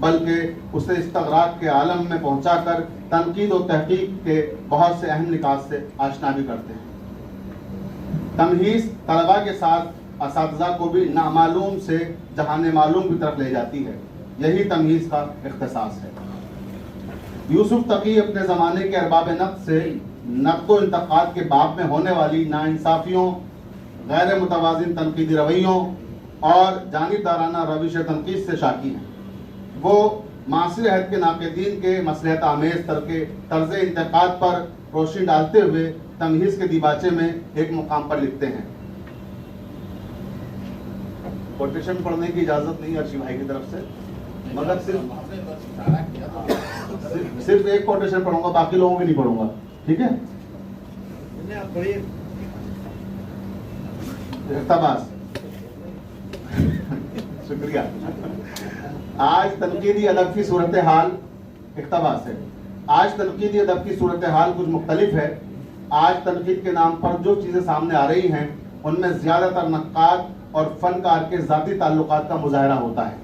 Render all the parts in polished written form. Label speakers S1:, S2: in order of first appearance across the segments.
S1: بلکہ اسے استغراق کے عالم میں پہنچا کر تنقید و تحقیق کے بہت سے اہم نکات سے آشنا بھی کرتے ہیں۔ تمہیز طلباء کے ساتھ اساتذہ کو بھی نامعلوم سے جہان معلوم کی طرف لے جاتی ہے، یہی تمہیز کا اختصاص ہے۔ یوسف تقی اپنے زمانے کے ارباب نقد سے نقد و انتقاد کے باب میں ہونے والی ناانصافیوں، غیر متوازن تنقیدی رویوں اور جانبدارانہ روش تنقید سے شاکی ہیں۔ وہ معاصر عہد کے ناقدین کے مصلحت آمیز طرز انتقاد پر روشنی ڈالتے ہوئے تمہیز کے دیباچے میں ایک مقام پر لکھتے ہیں۔ کوٹیشن پڑھنے کی اجازت نہیں ارشی بھائی کی طرف سے، مگر صرف ایک کوٹیشن پڑھوں گا، باقی لوگوں کی نہیں پڑھوں گا، ٹھیک ہے؟ اقتباس، شکریہ۔ آج تنقیدی ادب کی صورتحال، اقتباس ہے، آج تنقیدی ادب کی صورتحال کچھ مختلف ہے۔ آج تنقید کے نام پر جو چیزیں سامنے آ رہی ہیں ان میں زیادہ تر نقاد اور فنکار کے ذاتی تعلقات کا مظاہرہ ہوتا ہے۔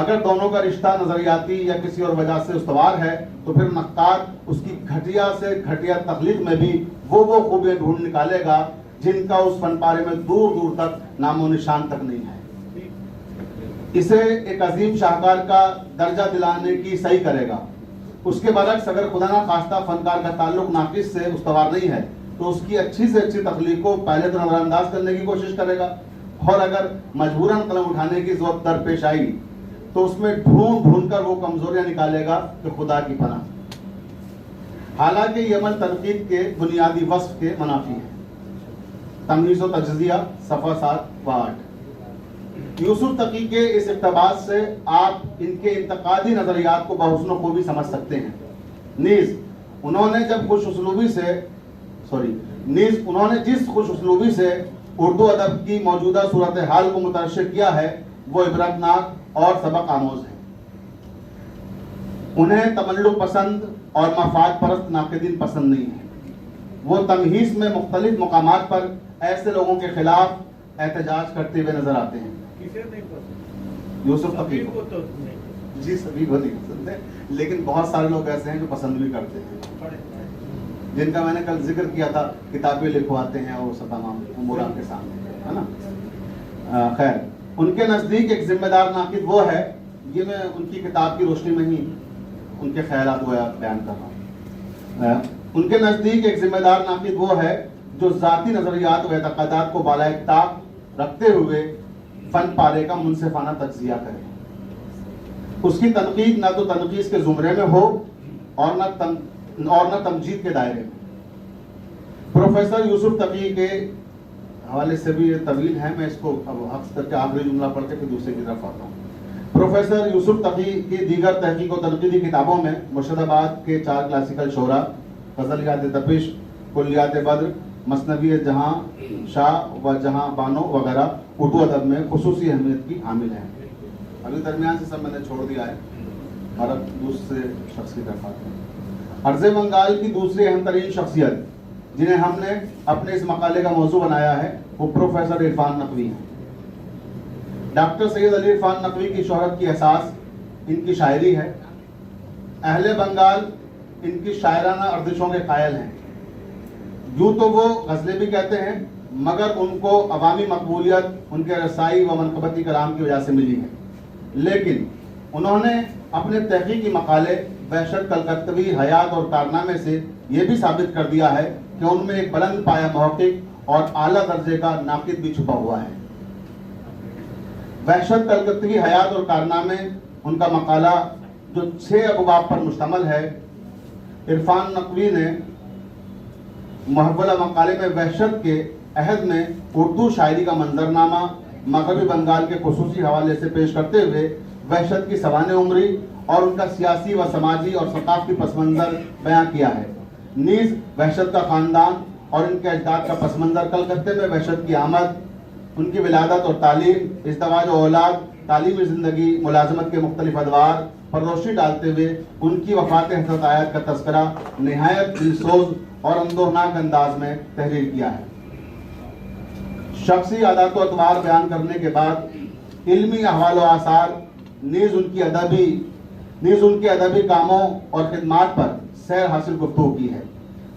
S1: اگر دونوں کا رشتہ نظریاتی یا کسی اور وجہ سے استوار ہے تو پھر نقاد اس کی گھٹیا سے گھٹیا تخلیق میں بھی وہ خوبیاں ڈھونڈ نکالے گا جن کا اس فن پارے میں دور دور تک نام و نشان تک نہیں ہے۔ اسے ایک عظیم شاہکار کا درجہ دلانے کی صحیح کرے گا۔ اس کے برعکس اگر خدا نہ خواستہ فنکار کا تعلق ناقص سے استوار نہیں ہے تو اس کی اچھی سے اچھی تخلیق کو پہلے تو نظر انداز کرنے کی کوشش کرے گا، اور اگر مجبوراً قلم اٹھانے کی ضرورت درپیش آئی تو اس میں ڈھونڈ ڈھونڈ کر وہ کمزوریاں نکالے گا کہ خدا کی پناہ۔ حالانکہ یہ عمل تنقید کے بنیادی وصف کے منافی ہے۔ تمہیز و تجزیہ، صفحہ 7 و 8۔ یوسف تقی کے اس اقتباس سے آپ ان کے انتقادی نظریات کو بحسن و خوبی سمجھ سکتے ہیں۔ نیز انہوں نے جس خوش اسلوبی سے اردو ادب کی موجودہ صورتحال کو مترشح کیا ہے وہ عبرتناک اور سبق آموز ہے۔ انہیں تملک پسند اور مفاد پرست ناقدین پسند نہیں ہیں۔ وہ تمہیز میں مختلف مقامات پر ایسے لوگوں کے خلاف احتجاج کرتے ہوئے نظر آتے ہیں۔ یوسف تقی کو جی سبھی کو نہیں پسند ہے، لیکن بہت سارے لوگ ایسے ہیں جو پسند بھی کرتے ہیں، جن کا میں نے کل ذکر کیا تھا، کتابیں لکھواتے ہیں اور سب تمام امور آپ کے سامنے ہے نا۔ خیر، ان کے نزدیک ایک ذمہ دار ناقد وہ ہے، یہ میں ان کی کتاب کی روشنی میں ہی ان کے خیالات وہ بیان کر رہا ہوں۔ ان کے نزدیک ایک ذمہ دار ناقد وہ ہے جو ذاتی نظریات و اعتقادات کو بالائے طاق رکھتے ہوئے فن پارے کا منصفانہ تجزیہ کرے۔ اس کی تنقید نہ تو تنقید کے زمرے میں ہو اور نہ تمجید کے دائرے میں۔ پروفیسر یوسف تقی کے حوالے سے بھی یہ طویل ہے، میں اس کو اب حفظ کر کے آخری جملہ پڑھ کے پھر دوسرے کی طرف آتا ہوں۔ پروفیسر یوسف تقی کی دیگر تحقیق و تنقیدی کتابوں میں مرشد آباد کے 4 کلاسیکل شعرا، غزلیات تپش، کلیات بدر، مثنوی جہاں شاہ و جہاں بانو وغیرہ اردو ادب میں خصوصی اہمیت کی حامل ہیں۔ ابھی درمیان سے سب میں نے چھوڑ دیا ہے اور اب دوسرے شخص کی طرف آتے ہیں۔ ارض بنگال کی دوسری اہم ترین شخصیت جنہیں ہم نے اپنے اس مقالے کا موضوع بنایا ہے وہ پروفیسر عرفان نقوی ہیں۔ ڈاکٹر سید علی عرفان نقوی کی شہرت کی اساس ان کی شاعری ہے۔ اہل بنگال ان کی شاعرانہ ارزشوں کے قائل ہیں۔ یوں تو وہ غزلیں بھی کہتے ہیں، مگر ان کو عوامی مقبولیت ان کے رسائی و منقبتی کلام کی وجہ سے ملی ہے۔ لیکن انہوں نے اپنے تحقیقی مقالے وحشت کلکتوی حیات اور کارنامے سے یہ بھی ثابت کر دیا ہے کہ ان میں ایک بلند پایہ محقق اور اعلیٰ درجے کا ناقد بھی چھپا ہوا ہے۔ وحشت کلکتوی حیات اور کارنامے ان کا مقالہ جو 6 ابواب پر مشتمل ہے، عرفان نقوی نے محولہ مقالے میں وحشت کے عہد میں اردو شاعری کا منظرنامہ مغربی بنگال کے خصوصی حوالے سے پیش کرتے ہوئے وحشت کی سوانح عمری اور ان کا سیاسی و سماجی اور ثقافتی پس منظر بیان کیا ہے۔ نیز وحشت کا خاندان اور ان کے اجداد کا پس منظر، کلکتے میں وحشت کی آمد، ان کی ولادت اور تعلیم، ازدواج و اولاد، تعلیمی زندگی، ملازمت کے مختلف ادوار پر روشنی ڈالتے ہوئے ان کی وفات حضرت آیت کا تذکرہ نہایت دلسوز اور اندوہناک انداز میں تحریر کیا ہے۔ شخصی عادات و اطوار بیان کرنے کے بعد علمی احوال و آثار نیز ان کے ادبی کاموں اور خدمات پر سیر حاصل گفتگو کی ہے۔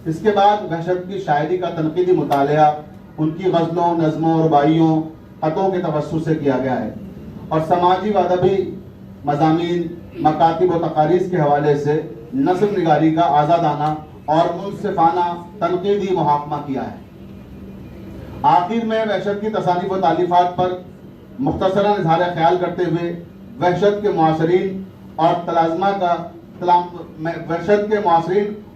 S1: اس کے بعد وحشت کی شاعری کا تنقیدی مطالعہ ان کی غزلوں، نظموں اور رباعیوں، خطوں کے توسط سے کیا گیا ہے، اور سماجی و ادبی مضامین، مکاتب و تقاریض کے حوالے سے نظم نگاری کا آزادانہ اور منصفانہ تنقیدی محاکمہ کیا ہے۔ آخر میں وحشت کی تصانیف و تالیفات پر مختصراً اظہار خیال کرتے ہوئے وحشت کے معاصرین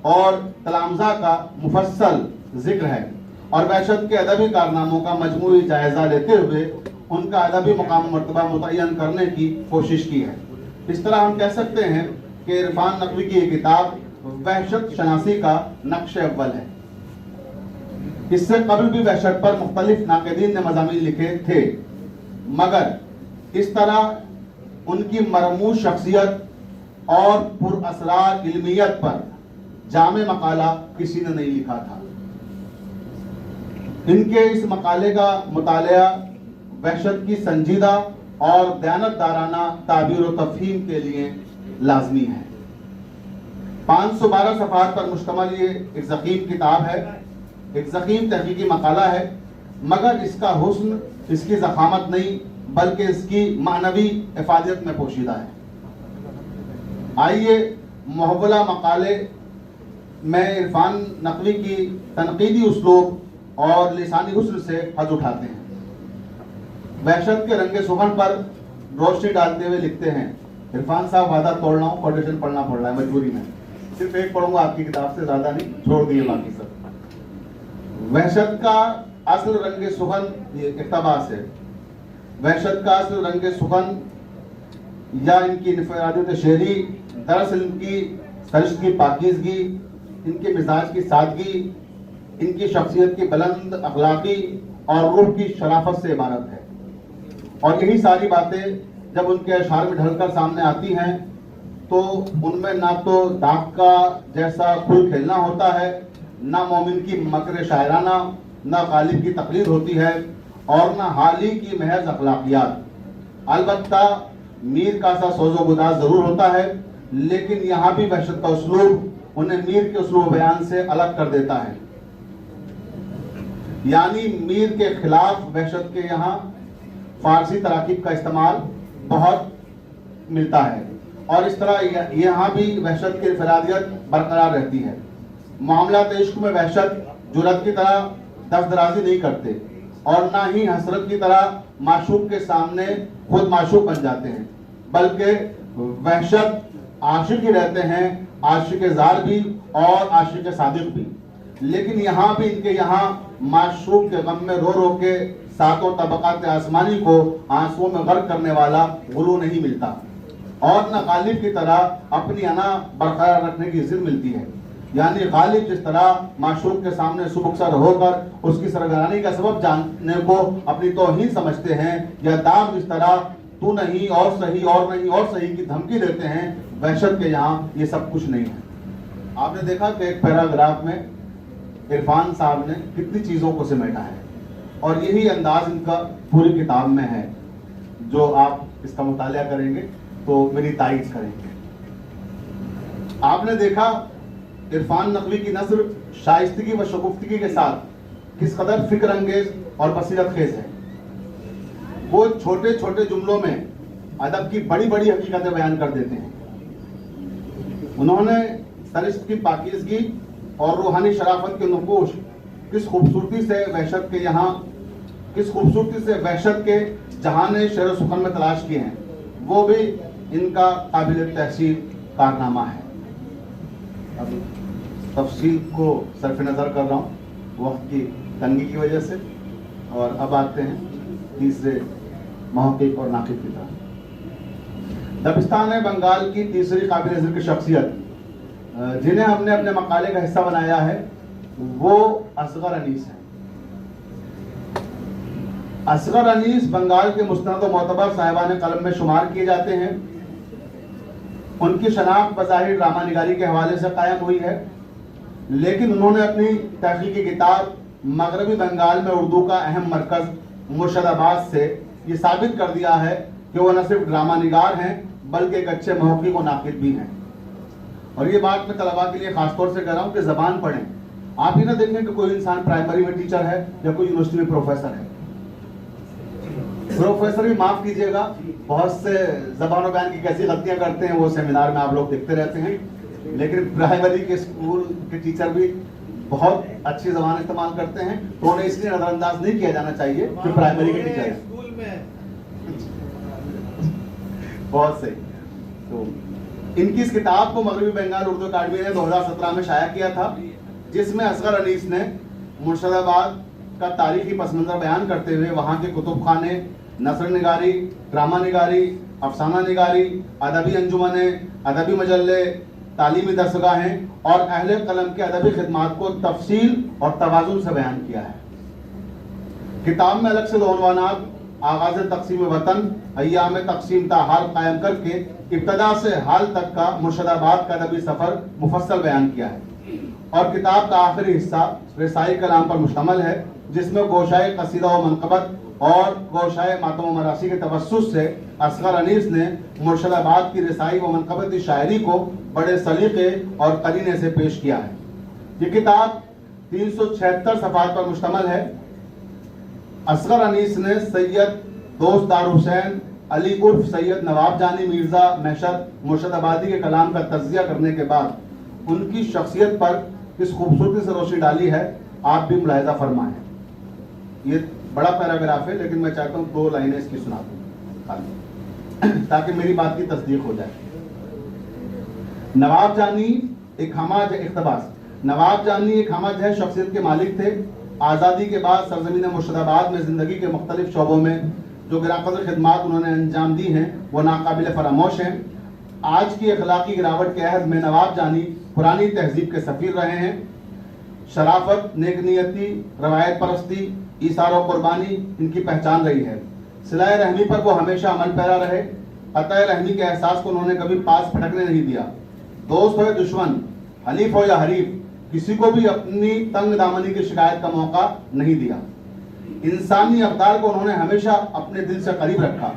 S1: اور تلامذہ کا مفصل ذکر ہے، اور وحشت کے ادبی کارناموں کا مجموعی جائزہ لیتے ہوئے ان کا ادبی مقام و مرتبہ متعین کرنے کی کوشش کی ہے۔ اس طرح ہم کہہ سکتے ہیں کہ عرفان نقوی کی یہ کتاب وحشت شناسی کا نقش اول ہے۔ اس سے قبل بھی وحشت پر مختلف ناقدین نے مضامین لکھے تھے، مگر اس طرح ان کی مرموز شخصیت اور پر اسرار علمیت پر جامع مقالہ کسی نے نہیں لکھا تھا۔ ان کے اس مقالے کا مطالعہ وحشت کی سنجیدہ اور دیانتدارانہ تعبیر و تفہیم کے لیے لازمی ہے۔ 512 صفحات پر مشتمل یہ ایک ضخیم کتاب ہے، ایک ضخیم تحقیقی مقالہ ہے، مگر اس کا حسن اس کی ضخامت نہیں بلکہ اس کی معنوی افادیت میں پوشیدہ ہے۔ آئیے محولہ مقالے میں عرفان نقوی کی تنقیدی اسلوب اور لسانی حسن سے حد اٹھاتے ہیں۔ وحشت کے رنگ سخن پر روشنی ڈالتے ہوئے لکھتے ہیں، عرفان صاحب وعدہ توڑ رہا ہوں، کوٹیشن پڑھنا پڑ رہا ہے مجبوری میں، صرف ایک پڑھوں گا آپ کی کتاب سے، زیادہ نہیں، چھوڑ دیے باقی سب۔ وحشت کا اصل رنگ سخن، یہ اقتباس ہے، وحشت کا اصل رنگ سخن یا ان کی انفرادیت شعری دراصل ان کی سرشت کی پاکیزگی، ان کے مزاج کی سادگی، ان کی شخصیت کی بلند اخلاقی اور روح کی شرافت سے عبارت ہے، اور یہی ساری باتیں جب ان کے اشعار میں ڈھل کر سامنے آتی ہیں تو ان میں نہ تو ڈاک کا جیسا کھل کھیلنا ہوتا ہے، نہ مومن کی مکر شاعرانہ، نہ غالب کی تقلید ہوتی ہے، اور نہ حالی کی محض اخلاقیات۔ البتہ میر کا سا سوز و گداز ضرور ہوتا ہے، لیکن یہاں بھی وحشت کا اسلوب انہیں میر کے اسلوب بیان سے الگ کر دیتا ہے، یعنی میر کے خلاف وحشت کے یہاں فارسی تراکیب کا استعمال بہت ملتا ہے، اور اس طرح یہاں بھی وحشت کی انفرادیت برقرار رہتی ہے۔ معاملات عشق میں وحشت جرأت کی طرح دست درازی نہیں کرتے، اور نہ ہی حسرت کی طرح معشوق کے سامنے خود معشوق بن جاتے ہیں، بلکہ وحشت عاشق ہی رہتے ہیں، عاشق زار بھی اور عاشق صادق بھی، لیکن یہاں بھی ان کے یہاں معشوق کے غم میں رو رو کے ساتوں طبقات آسمانی کو آنسوؤں میں غرق کرنے والا غلو نہیں ملتا، اور نہ غالب کی طرح اپنی انا برقرار رکھنے کی ضد ملتی ہے، یعنی غالب جس طرح معشوق کے سامنے سبکسر ہو کر اس کی سرگرانی کا سبب جاننے کو اپنی توہین سمجھتے ہیں، یا دام جس طرح تو نہیں اور صحیح اور نہیں اور صحیح کی دھمکی دیتے ہیں، وحشت کے یہاں یہ سب کچھ نہیں ہے۔ آپ نے دیکھا کہ ایک پیراگراف میں عرفان صاحب نے کتنی چیزوں کو سمیٹا ہے، اور یہی انداز ان کا پوری کتاب میں ہے، جو آپ اس کا مطالعہ کریں گے تو میری تائید کریں گے۔ آپ نے دیکھا عرفان نقوی کی نثر شائستگی و شگفتگی کے ساتھ کس قدر فکر انگیز اور بصیرت خیز ہے۔ وہ چھوٹے چھوٹے جملوں میں ادب کی بڑی بڑی حقیقتیں بیان کر دیتے ہیں۔ انہوں نے سرشت کی پاکیزگی اور روحانی شرافت کے نقوش کس خوبصورتی سے وحشت کے جہان شعر و سخن میں تلاش کیے ہیں، وہ بھی ان کا قابل تحسین کارنامہ ہے۔ اب تفصیل کو صرف نظر کر رہا ہوں وقت کی تنگی کی وجہ سے، اور اب آتے ہیں تیسرے محقق اور ناقد کی طرف۔ دبستان بنگال کی تیسری قابل ذکر شخصیت جنہیں ہم نے اپنے مقالے کا حصہ بنایا ہے وہ اصغر انیس ہے۔ اصغر انیس بنگال کے مستند و معتبر صاحبان قلم میں شمار کیے جاتے ہیں۔ ان کی شناخت بظاہر ڈرامہ نگاری کے حوالے سے قائم ہوئی ہے، لیکن انہوں نے اپنی تحقیقی کتاب مغربی بنگال میں اردو کا اہم مرکز مرشد آباد سے یہ ثابت کر دیا ہے کہ کہ وہ نہ صرف ڈرامہ نگار ہیں بلکہ ایک اچھے محقق و ناقد بھی ہیں. اور یہ بات میں طلباء کے لیے خاص طور سے کہہ رہا ہوں کہ زبان پڑھیں. آپ ہی نہ دیکھیں کہ کوئی انسان پرائمری میں ٹیچر ہے یا کوئی یونیورسٹی میں پروفیسر ہے. پروفیسر بھی معاف کیجیے گا بہت سے زبان و بیان کی کیسی غلطیاں کرتے ہیں وہ سیمینار میں آپ لوگ دیکھتے رہتے ہیں, لیکن پرائمری کے اسکول کے ٹیچر بھی بہت اچھی زبان استعمال کرتے ہیں, تو انہیں اس لیے نظر انداز نہیں کیا جانا چاہیے کہ پرائمری کے ٹیچر ہیں. بہت صحیح. تو ان کی اس کتاب کو مغربی بنگال اردو اکیڈمی نے 2017 میں شائع کیا تھا, جس میں اصغر انیس نے مرشد آباد کا تاریخی پس منظر بیان کرتے ہوئے وہاں کے کتب خانے, نثر نگاری, ڈرامہ نگاری, افسانہ نگاری, ادبی انجمنیں, ادبی مجلے, تعلیمی درسگاہیں اور اہل قلم کے ادبی خدمات کو تفصیل اور توازن سے بیان کیا ہے. کتاب میں الگ سے دو عنوانات, آغاز تقسیم وطن, ایام تقسیم تا حال قائم کر کے ابتدا سے حال تک کا مرشد آباد کا ادبی سفر مفصل بیان کیا ہے. اور کتاب کا آخری حصہ رسائی کلام پر مشتمل ہے, جس میں گوشائے قصیدہ و منقبت اور گوشائے ماتم و مراسی کے توسط سے اصغر انیس نے مرشد آباد کی رسائی و منقبتی شاعری کو بڑے سلیقے اور قرینے سے پیش کیا ہے. یہ کتاب 376 صفحات پر مشتمل ہے. اصغر انیس نے سید دوست دار حسین علی عرف سید نواب جانی میرزا محشد مرشد آبادی کے کلام کا تجزیہ کرنے کے بعد ان کی شخصیت پر کس خوبصورتی سے روشنی ڈالی ہے, آپ بھی ملاحظہ فرمائیں. یہ بڑا پیراگراف ہے لیکن میں چاہتا ہوں 2 لائنیں اس کی سنا دوں تاکہ میری بات کی تصدیق ہو جائے. نواب جانی ایک ہمہ اقتباس. نواب جانی ایک ہمہ جہ شخصیت کے مالک تھے. آزادی کے بعد سرزمین مرشد آباد میں زندگی کے مختلف شعبوں میں جو گراں خدمات انہوں نے انجام دی ہیں وہ ناقابل فراموش ہیں. آج کی اخلاقی گراوٹ کے عہد میں نواب جانی پرانی تہذیب کے سفیر رہے ہیں. شرافت, نیک نیتی, روایت پرستی, ایثار و قربانی ان کی پہچان رہی ہے. صلہ رحمی پر وہ ہمیشہ عمل پیرا رہے. قطع رحمی کے احساس کو انہوں نے کبھی پاس پھٹکنے نہیں دیا. دوست ہو یا دشمن, حلیف ہو یا حریف, کسی کو بھی اپنی تنگ دامنی کی شکایت کا موقع نہیں دیا. انسانی اقدار کو انہوں نے ہمیشہ اپنے دل سے قریب رکھا.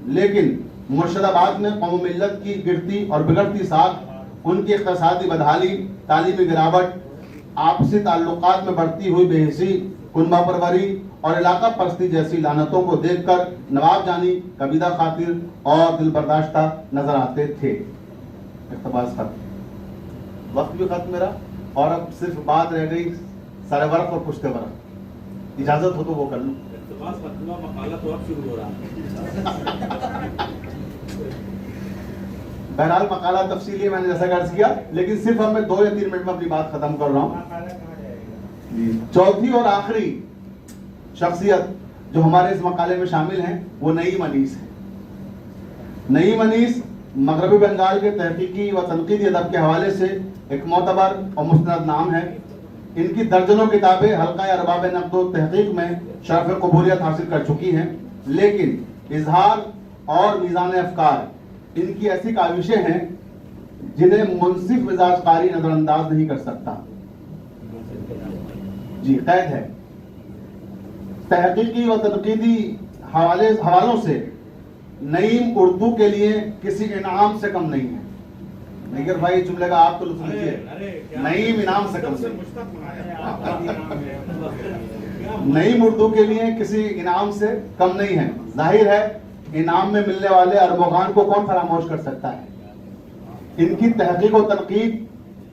S1: لیکن مرشد آباد میں قوم و ملت کی گرتی اور بگڑتی ساکھ, ان کی اقتصادی بدحالی, تعلیمی گراوٹ, آپسی تعلقات میں بڑھتی ہوئی بے حسی, کنبہ پروری اور علاقہ پرستی جیسی لعنتوں کو دیکھ کر نواب جانی کبیدہ خاطر اور دل برداشتہ نظر آتے تھے. اقتباس ختم. وقت بھی ختم میرا, اور اب صرف بات رہ گئی سر ورق اور پشت ورق. اجازت ہو تو وہ کر لوں.
S2: مقالہ تو اب شروع ہو رہا.
S1: بہرحال مقالہ تفصیلی میں نے جیسا عرض کیا, لیکن صرف اب میں 2 یا 3 منٹ میں اپنی بات ختم کر رہا ہوں. چوتھی اور آخری شخصیت جو ہمارے اس مقالے میں شامل ہیں وہ نعیم انیس ہے. نعیم انیس مغربی بنگال کے تحقیقی و تنقیدی ادب کے حوالے سے ایک معتبر اور مستند نام ہے. ان کی درجنوں کتابیں حلقہ ارباب نقد و تحقیق میں شرف قبولیت حاصل کر چکی ہیں, لیکن اظہار اور میزان افکار ان کی ایسی کاوشیں ہیں جنہیں منصف مزاج قاری نظر انداز نہیں کر سکتا. جی قید ہے. تحقیقی و تنقیدی حوالوں سے نعیم اردو کے لیے کسی انعام سے کم نہیں ہے. نگر بھائی جملے کا آپ تو لطف لیجیے. نعیم انعام سے کم نہیں. نعیم اردو کے لیے کسی انعام سے کم نہیں ہے. ظاہر ہے انعام میں ملنے والے ارمغان کو کون فراموش کر سکتا ہے. ان کی تحقیق و تنقید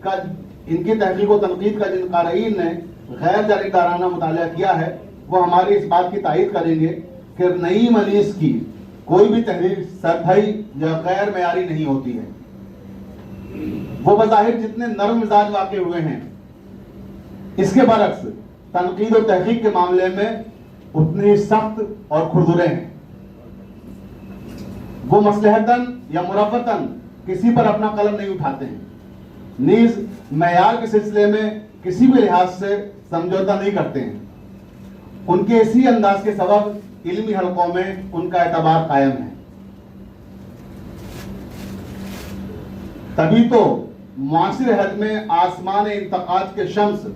S1: کا جن قارئین نے غیر جانبدارانہ مطالعہ کیا ہے وہ ہماری اس بات کی تائید کریں گے کہ نعیم انیس کی کوئی بھی تحریر سردھائی یا غیر معیاری نہیں ہوتی ہے. وہ بظاہر جتنے نرم مزاج واقع ہوئے ہیں, اس کے برعکس تنقید و تحقیق کے معاملے میں اتنے ہی سخت اور کھردرے ہیں. وہ مصلحتاً یا مرفتاً کسی پر اپنا قلم نہیں اٹھاتے ہیں, نیز معیار کے سلسلے میں کسی بھی لحاظ سے سمجھوتہ نہیں کرتے ہیں. ان کے اسی انداز کے سبب علمی حلقوں میں ان کا اعتبار قائم ہے. تبھی تو معاصر حد میں آسمان انتقاد کے شمس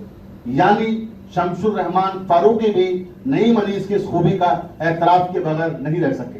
S1: یعنی شمس الرحمان فاروقی بھی نعیم انیس کی اس خوبی کا اعتراف کے بغیر نہیں رہ سکے.